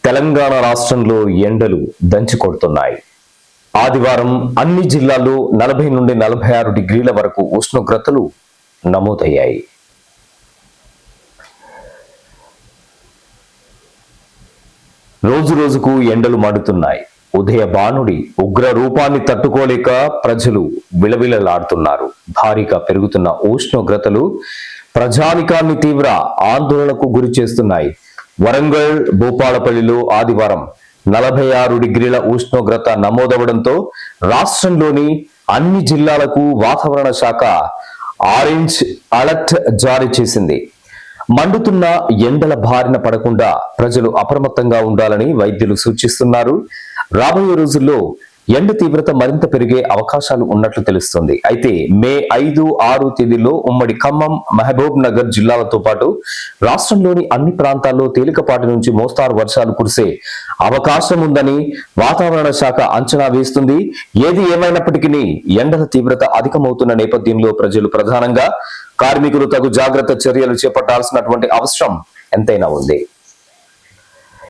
తెలంగాణ రాష్ట్రంలో ఎండలు దంచి కొడుతున్నాయి. ఆదివారం అన్ని జిల్లాల్లో 40 నుండి 46 డిగ్రీల వరకు ఉష్ణోగ్రతలు నమోదయ్యాయి. రోజు రోజుకు ఎండలు మండుతున్నాయి. ఉదయ బాణుడి ఉగ్ర రూపాన్ని తట్టుకోలేక ప్రజలు విలవిలలాడుతున్నారు. భారీగా పెరుగుతున్న ఉష్ణోగ్రతలు ప్రజానికాన్ని తీవ్ర ఆందోళనకు గురి చేస్తున్నాయి. వరంగల్, భూపాలపల్లిలో ఆదివారం 46 డిగ్రీల ఉష్ణోగ్రత నమోదవడంతో రాష్ట్రంలోని అన్ని జిల్లాలకు వాతావరణ శాఖ ఆరెంజ్ అలర్ట్ జారీ చేసింది. మండుతున్న ఎండల బారిన పడకుండా ప్రజలు అప్రమత్తంగా ఉండాలని వైద్యులు సూచిస్తున్నారు. రాబోయే రోజుల్లో ఎండ తీవ్రత మరింత పెరిగే అవకాశాలు ఉన్నట్లు తెలుస్తుంది. అయితే మే 5, 6 తేదీల్లో ఉమ్మడి ఖమ్మం, మహబూబ్ నగర్ జిల్లాలతో పాటు రాష్ట్రంలోని అన్ని ప్రాంతాల్లో తేలికపాటి నుంచి మోస్తారు వర్షాలు కురిసే అవకాశం ఉందని వాతావరణ శాఖ అంచనా వేస్తుంది. ఏది ఏమైనప్పటికీ ఎండల తీవ్రత అధికమవుతున్న నేపథ్యంలో ప్రజలు, ప్రధానంగా కార్మికులు తగు జాగ్రత్త చర్యలు చేపట్టాల్సినటువంటి అవసరం ఎంతైనా ఉంది.